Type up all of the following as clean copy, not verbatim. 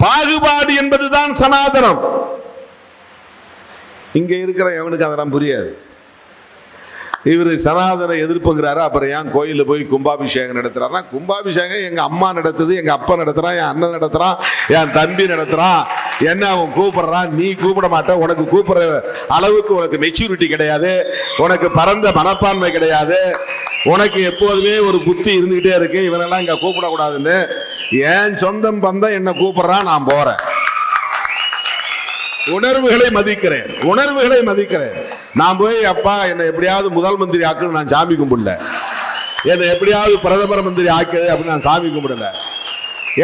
பாகுபாடு என்பதுதான் சனாதனம். இங்க இருக்கிற எவனுக்கு அதெல்லாம் புரியாது. இவர் சனாதன எதிர்ப்புங்கிறாரு. அப்புறம் ஏன் கோயிலில் போய் கும்பாபிஷேகம் நடத்துறாருன்னா, கும்பாபிஷேகம் எங்க அம்மா நடத்துது, எங்க அப்பா நடத்துறான், என் அண்ணன் நடத்துறான், என் தம்பி நடத்துறான். என்ன அவன் கூப்பிடுறான், நீ கூப்பிட மாட்ட. உனக்கு கூப்பிடுற அளவுக்கு உனக்கு மெச்சூரிட்டி கிடையாது, உனக்கு பரந்த மனப்பான்மை கிடையாது, உனக்கு எப்போதுமே ஒரு புத்தி இருந்துகிட்டே இருக்கு. இவனெல்லாம் இங்க கூப்பிடக்கூடாதுன்னு என் சொந்தம் பந்தம் என்ன கூப்பிடுறான், நான் போறேன். உணர்வுகளை மதிக்கிறேன், உணர்வுகளை மதிக்கிறேன். நான் போய் அப்பா என்னை எப்படியாவது முதல் மந்திரி ஆக்குன்னு நான் சாமி கும்பிடல, என்னை எப்படியாவது பிரதமர் மந்திரி ஆக்குது அப்படின்னு நான் சாமி கும்பிடல,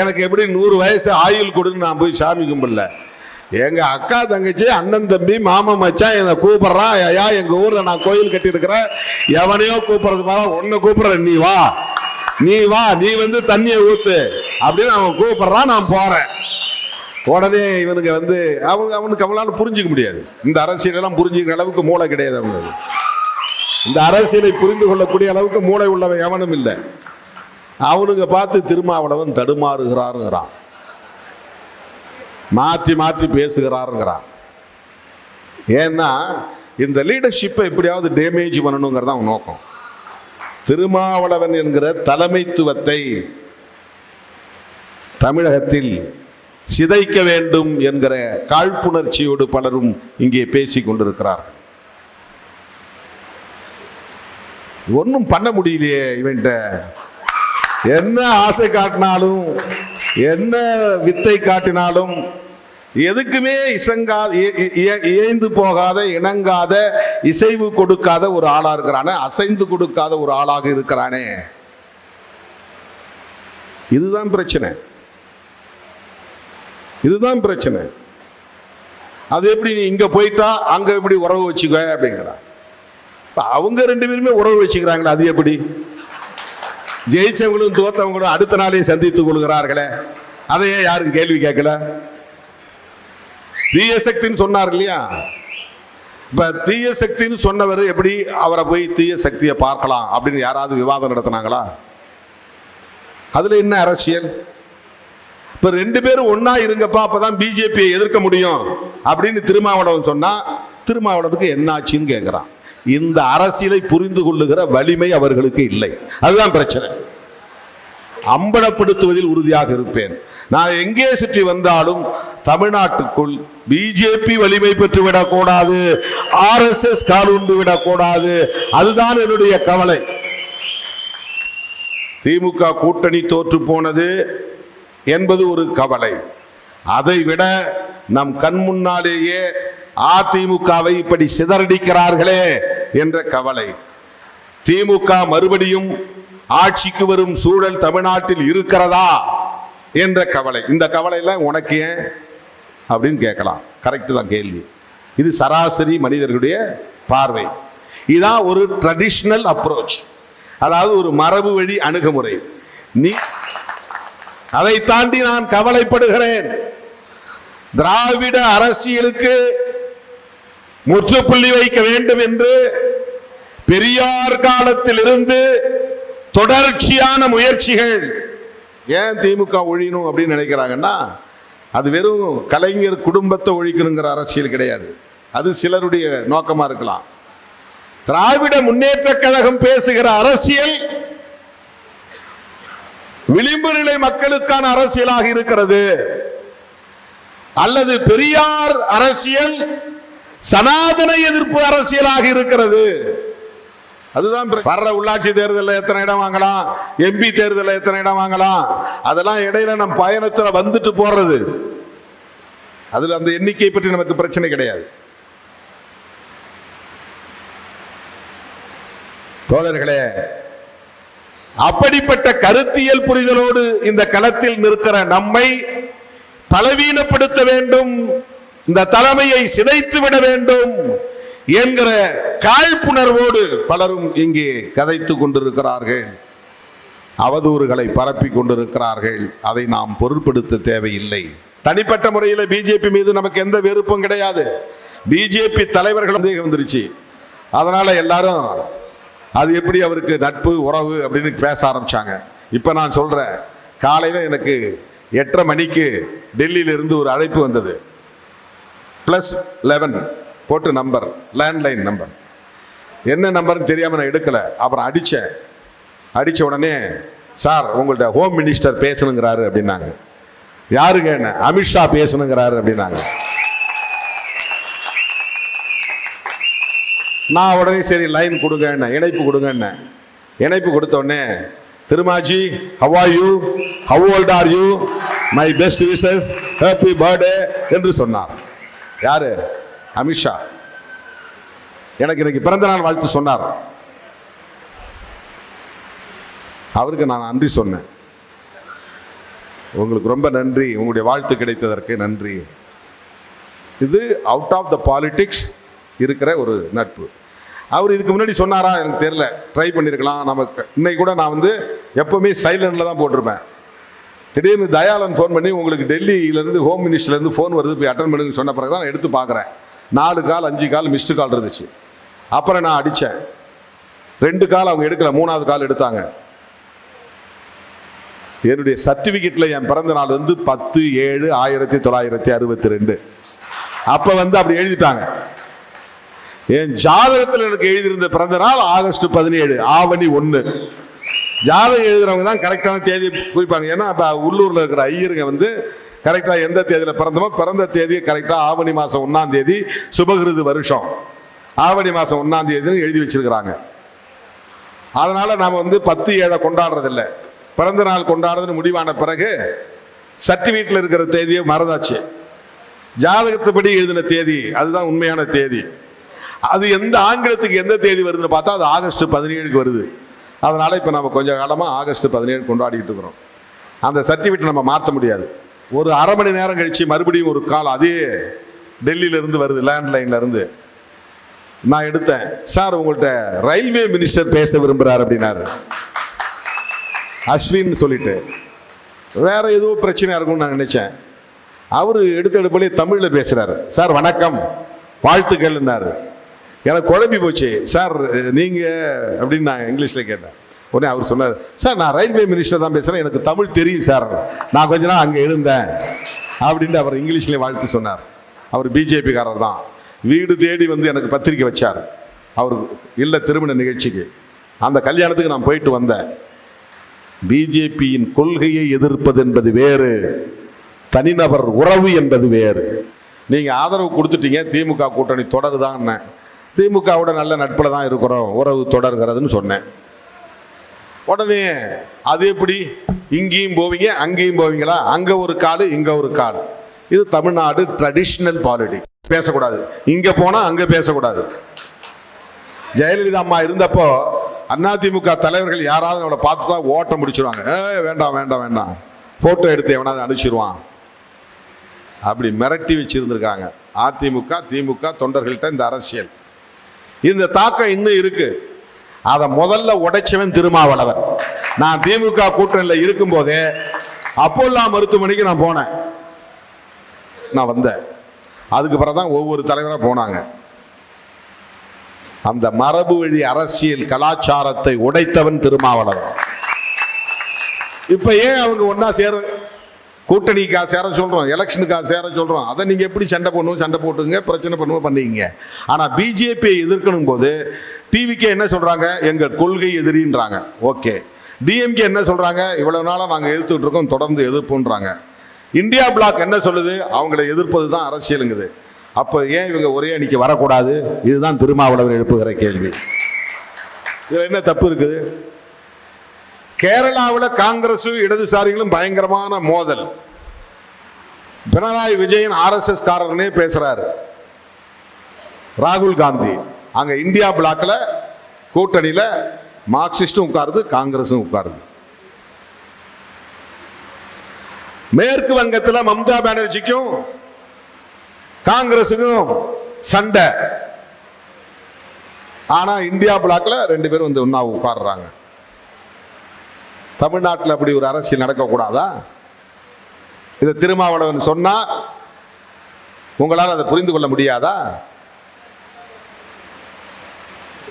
எனக்கு எப்படி 100 வயசு ஆயுள் கொடுன்னு நான் போய் சாமி கும்பிடல. எங்க அக்கா தங்கச்சி அண்ணன் தம்பி மாமன் மச்சான் என்னை கூப்பிடுறான். ஐயா எங்க ஊர்ல நான் கோயில் கட்டி இருக்கிறேன், எவனையோ கூப்பிடுறது மாதிரி உன்னை கூப்பிடுறேன், நீ வா நீ வா, நீ வந்து தண்ணியை ஊத்து அப்படின்னு அவன் கூப்பிடுறான், நான் போறேன். உடனே இவனுக்கு வந்து அவனுக்கு அவங்களால புரிஞ்சிக்க முடியாது. இந்த அரசியலெல்லாம் புரிஞ்சுக்கிற அளவுக்கு மூளை கிடையாது அவனுக்கு. இந்த அரசியலை புரிந்து கொள்ளக்கூடிய அளவுக்கு மூளை உள்ளவன் எவனும் இல்லை. அவனுங்க பார்த்து திருமாவளவன் தடுமாறுகிறாருங்கிறான், மாற்றி மாற்றி பேசுகிறாருங்கிறான். ஏன்னா இந்த லீடர்ஷிப்பை எப்படியாவது டேமேஜ் பண்ணணுங்கிறது அவன் நோக்கம். திருமாவளவன் என்கிற தலைமைத்துவத்தை தமிழகத்தில் சிதைக்க வேண்டும் என்கிற காழ்ப்புணர்ச்சியோடு பலரும் இங்கே பேசிக் கொண்டிருக்கிறார்கள். ஒன்றும் பண்ண முடியலையே இவன்ட்ட. என்ன ஆசை காட்டினாலும், என்ன வித்தை காட்டினாலும் எதுக்குமே ஏய்ந்து போகாத, இணங்காத, இசைவு கொடுக்காத ஒரு ஆளா இருக்கிறானே, அசைந்து கொடுக்காத ஒரு ஆளாக இருக்கிறானே. இதுதான் பிரச்சனை, இதுதான் பிரச்சனை. அது எப்படி நீ இங்க போயிட்டா அங்க எப்படி உறவு வச்சுக்க அப்படிங்கிறான். அவங்க 2 பேருமே உறவு வச்சுக்கிறாங்களே, அது எப்படி? ஜெயிச்சவங்களும் தோத்தவங்களும் அடுத்த நாளே சந்தித்துக் கொள்கிறார்களே, அதையே யாரும் கேள்வி கேட்கல. தீய சக்தின்னு சொன்னார் இல்லையா? இப்ப தீய சக்தின்னு சொன்னவர் எப்படி அவரை போய் தீய சக்தியை பார்க்கலாம் அப்படின்னு யாராவது விவாதம் நடத்தினாங்களா? அதுல என்ன அரசியல்? இப்ப 2 பேரும் ஒன்னா இருங்கப்பா, அப்பதான் பிஜேபியை எதிர்க்க முடியும் அப்படின்னு திருமாவளவன் சொன்னா, திருமாவளவுக்கு என்ன ஆச்சுன்னு கேட்கிறான். இந்த அரசியலை புரிந்து கொள்ளுகிற வலிமை அவர்களுக்கு இல்லை. அதுதான் பிரச்சனை. அம்பலப்படுத்துவதில் உறுதியாக இருப்பேன். நான் எங்கே சுற்றி வந்தாலும் தமிழ்நாட்டுக்குள் பிஜேபி வலிமை பெற்று விடக்கூடாது, RSS காலுண்டு விடக்கூடாது. அதுதான் என்னுடைய கவலை. திமுக கூட்டணி தோற்று போனது என்பது ஒரு கவலை. அதை விட நம் கண் முன்னாலேயே அதிமுகவை இப்படி சிதறடிக்கிறார்களே என்ற கவலை. திமுக மறுபடியும் ஆட்சிக்கு வரும் சூழல் தமிழ்நாட்டில் இருக்கிறதா என்ற கவலை. இந்த கவலையில உனக்கு ஏன் அப்படின்னு கேட்கலாம். கரெக்ட் தான் கேள்வி. இது சராசரி மனிதர்களுடைய பார்வை. இதான் ஒரு ட்ரெடிஷனல் அப்ரோச், அதாவது ஒரு மரபு வழி அணுகுமுறை. நீ அதை தாண்டி நான் கவலைப்படுகிறேன். திராவிட அரசியலுக்கு முற்றுப்புள்ளி வைக்க வேண்டும் என்று பெரியார் காலத்தில் இருந்து தொடர்ச்சியான முயற்சிகள். ஏன் திமுக ஒழியணும் அப்படின்னு நினைக்கிறாங்கன்னா, அது வெறும் கலைஞர் குடும்பத்தை ஒழிக்கணுங்கிற அரசியல் கிடையாது. அது சிலருடைய நோக்கமா இருக்கலாம். திராவிட முன்னேற்ற கழகம் பேசுகிற அரசியல் விளிம்பு நிலை மக்களுக்கான அரசியலாக இருக்கிறது. அல்லது பெரியார் அரசியல் சனாதன எதிர்ப்பு அரசியலாக இருக்கிறது. அதுதான் வர்ற உள்ளாட்சி தேர்தலில் எத்தனை இடம் வாங்கலாம், MP தேர்தலில் எத்தனை இடம் வாங்கலாம், அதெல்லாம் இடையில நம் பயணத்தில் வந்துட்டு போறது. அதுல அந்த எண்ணிக்கை பற்றி நமக்கு பிரச்சனை கிடையாது. தோழர்களே, அப்படிப்பட்ட கருத்தியல் புரிதலோடு இந்த களத்தில் நிற்கிற நம்மை பலவீனப்படுத்த வேண்டும், இந்த தலைமையை சிதைத்து விட வேண்டும் என்கிற காழ்ப்புணர்வோடு பலரும் இங்கே கதைத்துக் கொண்டிருக்கிறார்கள், அவதூறுகளை பரப்பி கொண்டிருக்கிறார்கள். அதை நாம் பொருட்படுத்த தேவையில்லை. தனிப்பட்ட முறையில் பிஜேபி மீது நமக்கு எந்த வெறுப்பும் கிடையாது. பிஜேபி தலைவர்கள் வந்துருச்சு, அதனால எல்லாரும் அது எப்படி அவருக்கு நட்பு உறவு அப்படின்னு பேச ஆரம்பிச்சாங்க. இப்ப நான் சொல்றேன், காலையில எனக்கு 8:30 மணிக்கு டெல்லியிலிருந்து ஒரு அழைப்பு வந்தது. +11 போட்டு நம்பர், லேண்ட்லைன் நம்பர். என்ன நம்பர்னு தெரியாமல் நான் எடுக்கலை. அப்புறம் அடித்த உடனே, சார் உங்கள்ட்ட ஹோம் மினிஸ்டர் பேசணுங்கிறாரு அப்படின்னாங்க. யாருங்க? என்ன? அமித்ஷா பேசணுங்கிறாரு அப்படின்னாங்க. நான் உடனே சரி லைன் கொடுங்க, என்ன இணைப்பு கொடுங்க. என்ன இணைப்பு கொடுத்த உடனே, திருமாஜி how are you, how old are you, my best wishes, happy birthday என்று சொன்னார். யாரு? அமித்ஷா. எனக்கு இன்னைக்கு பிறந்த நாள் வாழ்த்து சொன்னார். அவருக்கு நான் நன்றி சொன்னேன். உங்களுக்கு ரொம்ப நன்றி, உங்களுடைய வாழ்த்து கிடைத்ததற்கு நன்றி. இது அவுட் ஆஃப் த பாலிடிக்ஸ் இருக்கிற ஒரு நட்பு. அவர் இதுக்கு முன்னாடி சொன்னாரா எனக்கு தெரியல, ட்ரை பண்ணியிருக்கலாம். நமக்கு இன்னைக்கு கூட நான் எப்பவுமே சைலண்டில் தான் போட்டிருப்பேன். திடீர்னு தயாளன் ஃபோன் பண்ணி, உங்களுக்கு டெல்லியிலேருந்து ஹோம் மினிஸ்டர்லேருந்து ஃபோன் வருது, போய் அட்டன் பண்ணுன்னு சொன்ன பிறகு தான் நான் எடுத்து பார்க்குறேன். 4 கால் 5 கால் மிஸ்டு கால் இருந்துச்சு. அப்புறம் நான் அடித்தேன். 2 கால் அவங்க எடுக்கல, 3வது கால் எடுத்தாங்க. என்னுடைய சர்டிஃபிகேட்டில் என் பிறந்த நாள் 10/7/1962. அப்போ அப்படி எழுதிட்டாங்க. என் ஜாதகத்தில் எனக்கு எழுதியிருந்த பிறந்த நாள் ஆகஸ்ட் 17, ஆவணி 1. ஜாதகம் எழுதுறவங்க தான் கரெக்டான தேதி குறிப்பாங்க. ஏன்னா இப்போ உள்ளூரில் இருக்கிற ஐயருங்க கரெக்டாக எந்த தேதியில் பிறந்தமோ பிறந்த தேதியை கரெக்டாக ஆவணி மாதம் 1ஆம் தேதி சுபகிருது வருஷம் ஆவணி மாதம் 1ஆம் தேதின்னு எழுதி வச்சிருக்கிறாங்க. அதனால நாம் 10/7 கொண்டாடுறதில்லை. பிறந்த நாள் கொண்டாடுறதுன்னு முடிவான பிறகு சர்டிஃபிகேட்டில் இருக்கிற தேதியை மறந்தாச்சு. ஜாதகத்துப்படி எழுதின தேதி அதுதான் உண்மையான தேதி. அது எந்த ஆங்கிலத்துக்கு எந்த தேதி வருதுன்னு பார்த்தா அது ஆகஸ்ட் 17க்கு வருது. அதனால இப்போ நம்ம கொஞ்சம் காலமாக ஆகஸ்ட் 17 கொண்டாடிக்கிட்டு இருக்கிறோம். அந்த சர்டிஃபிகேட் நம்ம மாற்ற முடியாது. ஒரு அரை மணி நேரம் கழிச்சு மறுபடியும் ஒரு கால் அதே டெல்லியிலேருந்து வருது, லேண்ட்லைன்லேருந்து. நான் எடுத்தேன். சார் உங்கள்கிட்ட ரயில்வே மினிஸ்டர் பேச விரும்புகிறார் அப்படின்னாரு. அஸ்வின் சொல்லிட்டு வேற ஏதோ பிரச்சனையாக இருக்கும்னு நான் நினைச்சேன். அவர் எடுத்தெடுப்பிலே தமிழில் பேசுகிறாரு. சார் வணக்கம், வாழ்த்துக்கள்னாரு. எனக்கு குழம்பி போச்சு. சார் நீங்கள் அப்படின்னு நான் இங்கிலீஷில் கேட்டேன். உடனே அவர் சொன்னார், சார் நான் ரயில்வே மினிஸ்டர் தான் பேசுகிறேன், எனக்கு தமிழ் தெரியும் சார், நான் கொஞ்ச நாள் அங்கே இருந்தேன் அப்படின்ட்டு அவர் இங்கிலீஷ்லேயே வாழ்த்து சொன்னார். அவர் பிஜேபிக்காரர் தான். வீடு தேடி எனக்கு பத்திரிக்கை வச்சார். அவர் இல்லை திருமண நிகழ்ச்சிக்கு. அந்த கல்யாணத்துக்கு நான் போயிட்டு வந்தேன். பிஜேபியின் கொள்கையை எதிர்ப்பது என்பது வேறு, தனிநபர் உறவு என்பது வேறு. நீங்கள் ஆதரவு கொடுத்துட்டீங்க, திமுக கூட்டணி தொடருதான். திமுகவோட நல்ல நட்பில் தான் இருக்கிறோம், உறவு தொடர்கிறதுன்னு சொன்னேன். உடனே அது எப்படி இங்கேயும் போவீங்க அங்கேயும் போவீங்களா, அங்கே ஒரு காடு இங்கே ஒரு காடு. இது தமிழ்நாடு ட்ரெடிஷ்னல் பாலிடிக்ஸ். பேசக்கூடாது, இங்கே போனால் அங்கே பேசக்கூடாது. ஜெயலலிதா அம்மா இருந்தப்போ அதிமுக தலைவர்கள் யாராவது அவளை பார்த்து தான் ஓட்ட முடிச்சிருவாங்க. வேண்டாம் வேண்டாம் வேண்டாம், போட்டோ எடுத்து எவனாவது அனுப்பிச்சிருவான் அப்படி மிரட்டி வச்சிருந்திருக்காங்க அதிமுக திமுக தொண்டர்கள்ட்ட. இந்த அரசியல் இந்த தாக்கம் இன்னும் இருக்கு. அதை முதல்ல உடைச்சவன் திருமாவளவன். நான் திமுக கூட்டணியில் இருக்கும் போதே அப்போல்லா மருத்துவமனைக்கு நான் போனேன். நான் வந்தேன். அதுக்கு பிறகுதான் ஒவ்வொரு தலைவராக போனாங்க. அந்த மரபு வழி அரசியல் கலாச்சாரத்தை உடைத்தவன் திருமாவளவன். இப்ப ஏன் அவங்க ஒன்னா சேர, கூட்டணிக்காக சேர சொல்றோம், எலெக்ஷனுக்காக சேர சொல்றோம். அதை நீங்க எப்படி சண்டை பண்ணுவோம், சண்டை போட்டுங்க, பிரச்சனை பண்ணுவோம் பண்ணீங்க. ஆனா பிஜேபியை எதிர்க்கணும் போது டிவிக்கே என்ன சொல்றாங்க, எங்க கொள்கை எதிரின்றாங்க. ஓகே. டிஎம்கே என்ன சொல்றாங்க, இவ்வளவு நாளா நாங்க எதிர்த்துட்டு இருக்கோம், தொடர்ந்து எதிர்ப்புன்றாங்க. இந்தியா பிளாக் என்ன சொல்லுது, அவங்களை எதிர்ப்பது தான் அரசியலுங்குது. அப்ப ஏன் இவங்க ஒரே அணிக்கு வரக்கூடாது? இதுதான் திருமாவளவன் எழுப்புகிற கேள்வி. இதுல என்ன தப்பு இருக்குது? கேரளாவில் காங்கிரஸ் இடதுசாரிகளும் பயங்கரமான மோதல். பினராயி விஜயன் RSS காரனே பேசுறாரு. ராகுல் காந்தி அங்க இந்தியா பிளாக்ல கூட்டணியில மார்க்சிஸ்டும் உட்காருது, காங்கிரஸும் உட்காருது. மேற்கு வங்கத்தில் மம்தா பானர்ஜிக்கும் காங்கிரஸுக்கும் சண்டை. ஆனா இந்தியா பிளாக்ல 2 பேரும் ஒன்னா உட்கார்றாங்க. தமிழ்நாட்டில் அப்படி ஒரு அரசியல் நடக்கக்கூடாதா? இதை திருமாவளவன் சொன்னா உங்களால் அதை புரிந்து கொள்ள முடியாதா?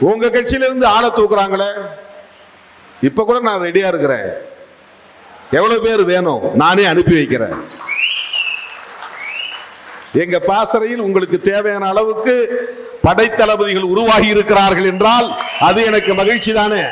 உங்க கட்சியிலிருந்து ஆளை தூக்குறாங்களே. இப்ப கூட நான் ரெடியா இருக்கிறேன். எவ்வளவு பேர் வேணும்? நானே அனுப்பி வைக்கிறேன். எங்க பாசறையில் உங்களுக்கு தேவையான அளவுக்கு படைத்தளபதிகள் உருவாகி இருக்கிறார்கள் என்றால் அது எனக்கு மகிழ்ச்சி தானே.